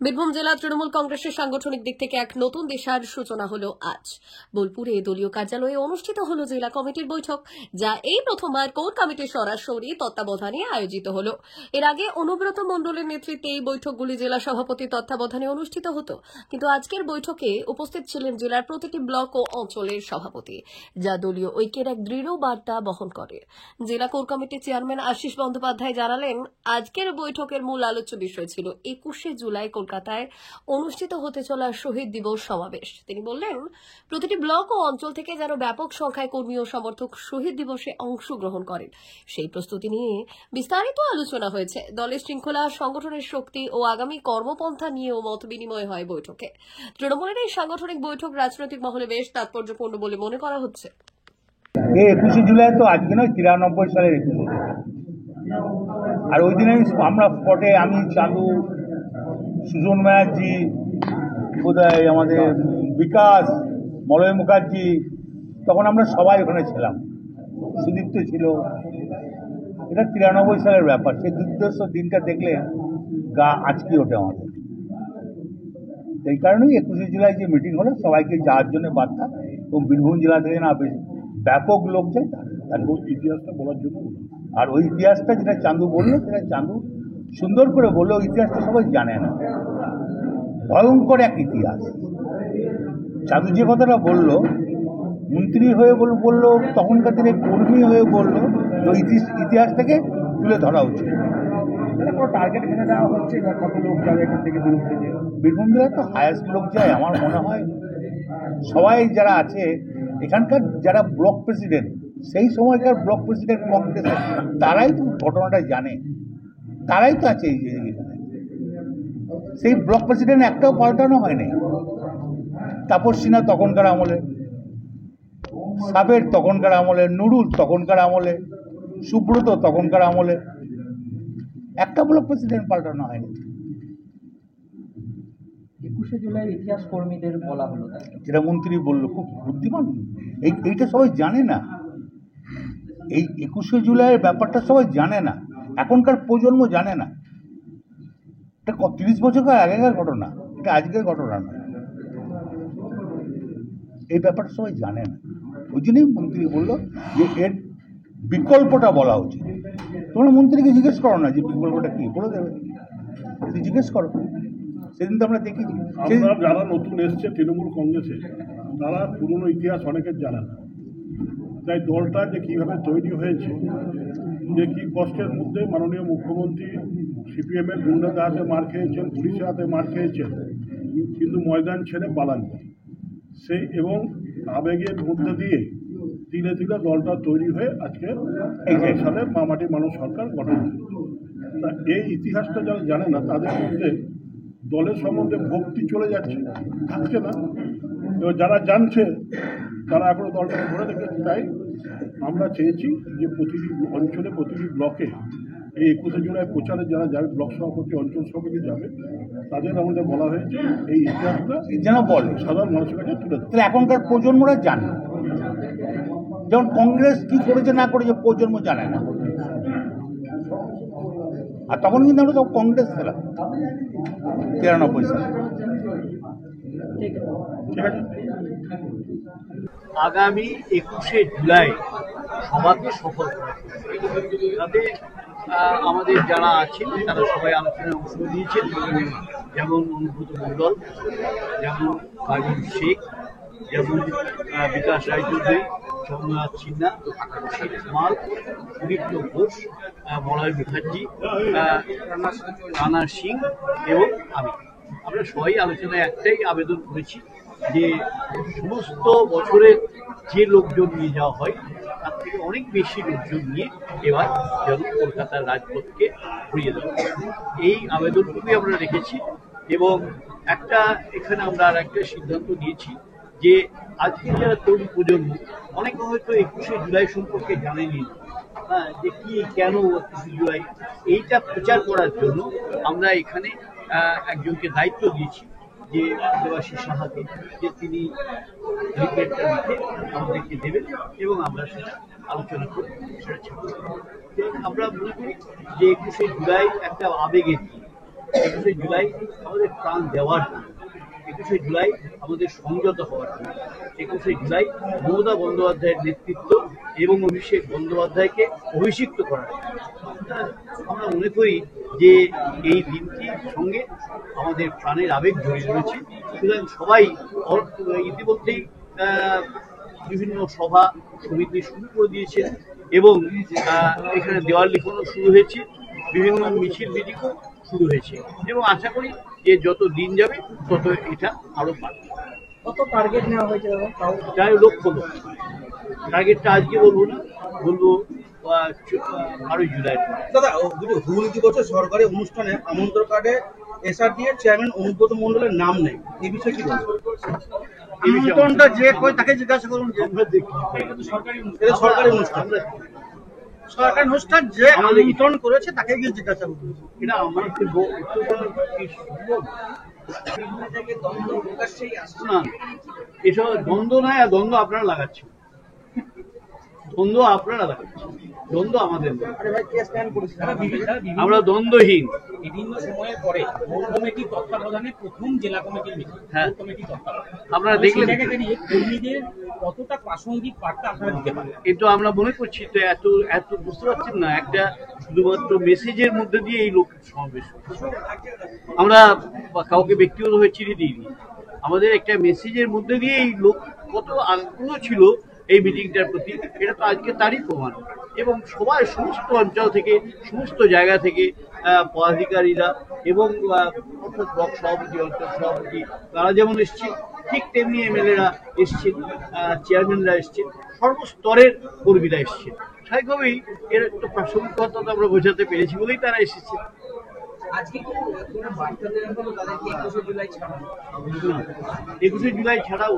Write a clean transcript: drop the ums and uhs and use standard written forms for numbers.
বীরভূম জেলা তৃণমূল কংগ্রেসের সাংগঠনিক দিক থেকে এক নতুন দিশার সূচনা হলো আজ। বোলপুরে দলীয় কার্যালয়ে অনুষ্ঠিত হলো জেলা কমিটির বৈঠক, যা এই প্রথমবার কোর কমিটির সরাসরি তত্ত্বাবধানে আয়োজিত হলো। এর আগে অনুব্রত মণ্ডলের নেতৃত্বে এই বৈঠকগুলি জেলা সভাপতির তত্ত্বাবধানে অনুষ্ঠিত হতো, কিন্তু আজকের বৈঠকে উপস্থিত ছিলেন জেলার প্রতিটি ব্লক ও অঞ্চলের সভাপতি, যা দলীয় ঐক্যের এক দৃঢ় বার্তা বহন করে। জেলা কোর কমিটির চেয়ারম্যান আশিস বন্দ্যোপাধ্যায় জানালেন, আজকের বৈঠকের মূল আলোচ্য বিষয় ছিল 21শে জুলাই কলকাতায় অনুষ্ঠিত হতে চলা শহীদ দিবস সমাবেশ। তিনি বললেন, প্রতিটি ব্লক ও অঞ্চল থেকে যেন ব্যাপক সংখ্যায় কর্মী ও সমর্থক শহীদ দিবসে অংশগ্রহণ করেন, সেই প্রস্তুতি নিয়ে বিস্তারিত আলোচনা হয়েছে। দলের শৃঙ্খলা, সংগঠনের শক্তি ও আগামী কর্মপন্থা নিয়েও মত বিনিময় হয় বৈঠকে। তৃণমূলের এই সাংগঠনিক বৈঠক রাজনৈতিক মহলে বেশ তাৎপর্যপূর্ণ বলে মনে করা হচ্ছে। 21শে জুলাই তো আজকে নয়, 93 সালের 21শে জুলাই। আর ওই দিনে আমরা স্পটে, আমি, চাঁদু, সুজন ব্যানার্জি, বোধহয় আমাদের বিকাশ, মলয় মুখার্জি, তখন আমরা সবাই ওখানে ছিলাম। সুদীপ্ত ছিল। এটা 93 সালের ব্যাপার। সেই দুর্দর্শ দিনটা দেখলে গা আঁচকি ওঠে আমাদের। সেই কারণেই 21শে জুলাই যে মিটিং হলো, সবাইকে যাওয়ার জন্য বার্তা, এবং বীরভূম জেলা থেকে না বেশ ব্যাপক লোক যায়, তার ইতিহাসটা বলার জন্য। আর ওই ইতিহাসটা যেটা চাঁদু বললো, সেটা চাঁদু সুন্দর করে বললো। ইতিহাসটা সবাই জানে না, ভয়ঙ্কর এক ইতিহাস। চাঁদু যে কথাটা বললো, মন্ত্রী হয়ে বললো, তখনকার দিনে কর্মী হয়ে বললো, তো ইতিহাসটাকে তুলে ধরা উচিত। কোনো টার্গেট এখানে দেওয়া হচ্ছে, কত লোক যাবে এখান থেকে বীরভূম জেলায় তো হায়েস্ট লোক যায়। আমার মনে হয় সবাই যারা আছে এখানকার, যারা ব্লক প্রেসিডেন্ট, সেই সময়কার ব্লক প্রেসিডেন্ট কংগ্রেসের, তারাই তো ঘটনাটা জানে, তারাই তো আছে এই এখানে। সেই ব্লক প্রেসিডেন্ট একটাও পাল্টানো হয়নি। তাপস সিনহা তখনকার আমলে, সাবের তখনকার আমলে, নুরুল তখনকার আমলে, সুব্রত তখনকার আমলে, একটা ব্লক প্রেসিডেন্ট পাল্টানো হয়নি। 21শে জুলাই ইতিহাস কর্মীদের বলা হলো, যেটা মন্ত্রী বললো, খুব বুদ্ধিমান। এইটা সবাই জানে না। এই 21শে জুলাইয়ের ব্যাপারটা সবাই জানে না, এখনকার প্রজন্ম জানে না। এটা 30 বছর আগেকার ঘটনা, এটা আজকের ঘটনা না। এই ব্যাপারটা সবাই জানে না। ওই জন্যই মন্ত্রী বললো যে এর বিকল্পটা বলা উচিত। তোমরা মন্ত্রীকে জিজ্ঞেস করো না যে বিকল্পটা কি, বলে দেবে। জিজ্ঞেস করো। সেদিন তো আমরা দেখেছি, যারা নতুন এসছে তৃণমূল কংগ্রেসে, তারা পুরনো ইতিহাস অনেকের জানে না। তাই দলটা যে কীভাবে তৈরি হয়েছে, যে কী কষ্টের মধ্যে মাননীয় মুখ্যমন্ত্রী সিপিএমের গুন্ডাদের হাতে মার খেয়েছেন, পুলিশের হাতে মার খেয়েছেন, কিন্তু ময়দান ছেড়ে পালাননি। সেই এবং আবেগের মধ্যে দিয়ে ধীরে ধীরে দলটা তৈরি হয়ে আজকে 11 সালে মামাটি মানুষ সরকার গঠন হয়। তা এই ইতিহাসটা যারা জানে না, তাদের মধ্যে দলের সম্বন্ধে ভক্তি চলে যাচ্ছে, থাকছে না। এবার যারা জানছে, তারা এখনো দলটাকে ধরে রেখেছে। তাই আমরা চেয়েছি যে প্রতিটি অঞ্চলে, প্রতিটি ব্লকে এই 21শে জুলাই প্রচারে যারা যাবে, ব্লক সভাপতি, অঞ্চল সভাপতি যাবে, তাদের আমাদের বলা হয়েছে এই ইতিহাসটা যেন বলে সাধারণ মানুষের কাছে তুলে ধরে। তাহলে এখনকার প্রজন্মরা জানে, যেমন কংগ্রেস কি করেছে না করেছে প্রজন্ম জানে না। আর তখন কিন্তু আমরা সব কংগ্রেস ছিলাম 93 সালে। ঠিক আছে। আগামী 21শে জুলাই সভাকে সফল করা, তাতে আমাদের যারা আছেন তারা সবাই আলোচনায় অংশ নিয়েছেন, যেমন অনুব্রত মণ্ডল, যেমন ফারুক শেখ, যেমন বিকাশ রায়চৌধুরী, সোমনাথ সিনহা, শীত মাল, সুদীপ্ত ঘোষ, মলয় মুখার্জি, রানা সিং এবং আমি। আমরা সবাই আলোচনায় একটাই আবেদন করেছি যে সমস্ত বছরের যে লোকজন নিয়ে যাওয়া হয়, তার থেকে অনেক বেশি লোকজন নিয়ে এবার যেন কলকাতার রাজপথকে ঘুরিয়ে দেওয়া। এই আবেদনটুকুই আমরা রেখেছি। এবং এখানে আমরা আর একটা সিদ্ধান্ত নিয়েছি যে আজকে যারা তরুণ প্রজন্ম, অনেকে হয়তো 21শে জুলাই সম্পর্কে জানেনি, যে কি কেন 21শে জুলাই, এইটা প্রচার করার জন্য আমরা এখানে একজনকে দায়িত্ব দিয়েছি, যে দেবাশিস সাহাকে, যে তিনি লিফলেটটা লিখে আমাদেরকে দেবেন এবং আমরা সেটা আলোচনা করে সেটা ছাড়ব। আমরা মনে করি যে 21শে জুলাই একটা আবেগের দিন, 21শে জুলাই আমাদের প্রাণ দেওয়ার দিন, 21শে জুলাই আমাদের সংযত হওয়ার দিন, 21শে জুলাই মমতা বন্দ্যোপাধ্যায়ের নেতৃত্ব এবং অভিষেক বন্দ্যোপাধ্যায়কে অভিষিক্ত করার দিন। আমরা মনে করি যে এই দিনটির সঙ্গে আমাদের প্রাণের আবেগ জড়িয়ে রয়েছে। সুতরাং সবাই ইতিমধ্যেই বিভিন্ন সভা সমিতি শুরু করে দিয়েছে এবং এখানে দেওয়াল লিখনও শুরু হয়েছে, বিভিন্ন মিছিল মিটিংও শুরু হয়েছে এবং আশা করি যে যত দিন যাবে তত এটা আরো বাড়বে। কত টার্গেট নেওয়া হয়েছে দাদা? তাও প্রায় লক্ষ টার্গেটটা আজকে বলবো না, বলবো 12 জুলাই। দাদা হুগলি দিবসের সরকারি অনুষ্ঠানে আমন্ত্রণ কার্ডে এসআরডি এর চেয়ারম্যান অনুব্রত মণ্ডলের নাম নেই, এই বিষয়ে কি বলছেন? আমন্ত্রণটা যে কই তাকে জিজ্ঞাসা করুন। আমরা দেখি এটা সরকারি অনুষ্ঠান, সরকারি অনুষ্ঠান যে আমন্ত্রণ করেছে তাকে গিয়ে জিজ্ঞাসা করুন। এটা আমার কি না, এসব দ্বন্দ্ব নয়, আর দ্বন্দ্ব আপনারা লাগাচ্ছেন, দ্বন্দ্ব আপনারা লাগাচ্ছেন, দ্বন্দ্ব আমাদের নয়। আমরা দ্বন্দ্বহীন। বিভিন্ন সময়ের পরে কোর কমিটির তত্ত্বাবধানে প্রথম জেলা কমিটির মিটিং, হ্যাঁ। কমিটির তত্ত্বাবধানে আপনারা দেখলেন জায়গাটা নিয়ে কর্মীদের কতটা প্রাসঙ্গিক বার্তা আপনারা দিতে পারেন? কিন্তু আমরা মনে করছি তো এত এত বুঝতে পারছেন না, একটা শুধুমাত্র মেসেজের মধ্যে দিয়ে এই লোক সমাবেশ হচ্ছে। আমরা কাউকে ব্যক্তিগতভাবে চিঠি দিইনি, আমাদের একটা মেসেজের মধ্যে দিয়ে এই লোক কত আগ্রহ ছিল এই মিটিংটার প্রতি, এটা তো আজকে তারই প্রমাণ। এবং সবাই সমস্ত অঞ্চল থেকে, সমস্ত জায়গা থেকে পদাধিকারীরা এবং অর্থাৎ ব্লক সভাপতি, অঞ্চল সভাপতি, তারা যেমন এসছেন ঠিক তেমনি এমএলএরা এসছেন, চেয়ারম্যানরা এসছেন, সর্বস্তরের কর্মীরা এসছেন। স্বাভাবিকভাবেই এর একটা প্রাসঙ্গিকতা আমরা বোঝাতে পেরেছি বলেই তারা এসেছেন। আজকে কোনো বার্তা দেওয়া হলো তাদেরকে 21শে জুলাই ছাড়া? 21শে জুলাই ছাড়াও